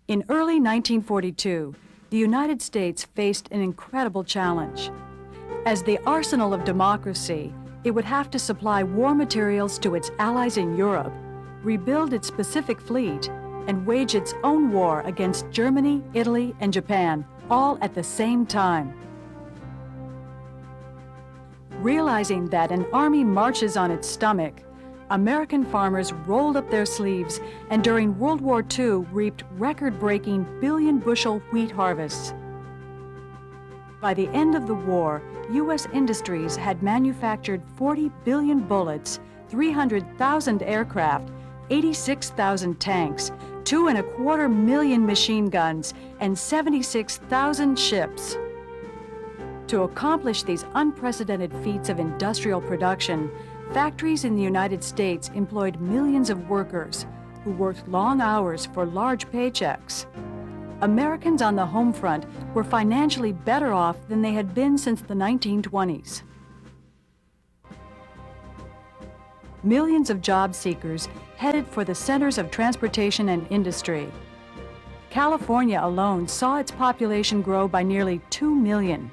In early 1942, the United States faced an incredible challenge. As the arsenal of democracy, it would have to supply war materials to its allies in Europe, rebuild its Pacific fleet, and wage its own war against Germany, Italy, and Japan, all at the same time. Realizing that an army marches on its stomach, American farmers rolled up their sleeves and during World War II reaped record-breaking billion-bushel wheat harvests. By the end of the war, U.S. industries had manufactured 40 billion bullets, 300,000 aircraft, 86,000 tanks, 2.25 million machine guns, and 76,000 ships. To accomplish these unprecedented feats of industrial production, factories in the United States employed millions of workers who worked long hours for large paychecks. Americans on the home front were financially better off than they had been since the 1920s. Millions of job seekers headed for the centers of transportation and industry. California alone saw its population grow by nearly 2 million.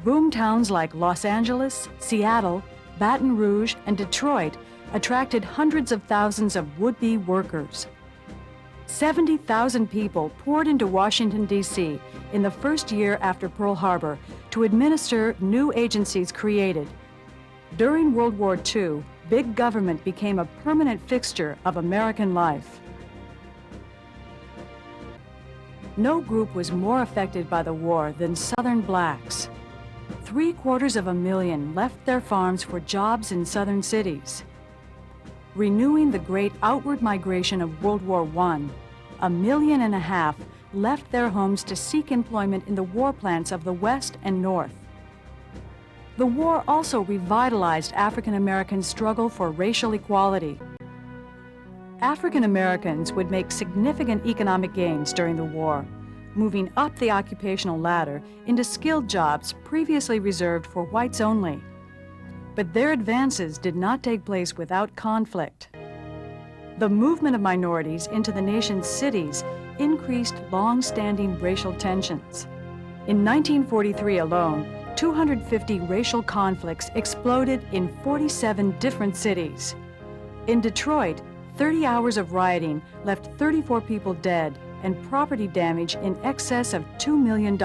Boom towns like Los Angeles, Seattle, Baton Rouge, and Detroit attracted hundreds of thousands of would-be workers. 70,000 people poured into Washington, D.C. in the first year after Pearl Harbor to administer new agencies created. During World War II, big government became a permanent fixture of American life. No group was more affected by the war than Southern blacks. 750,000 left their farms for jobs in southern cities. Renewing the great outward migration of World War I, 1.5 million left their homes to seek employment in the war plants of the West and North. The war also revitalized African Americans' struggle for racial equality. African Americans would make significant economic gains during the war, moving up the occupational ladder into skilled jobs previously reserved for whites only. But their advances did not take place without conflict. The movement of minorities into the nation's cities increased long-standing racial tensions. In 1943 alone, 250 racial conflicts exploded in 47 different cities. In Detroit, 30 hours of rioting left 34 people dead and property damage in excess of $2 million.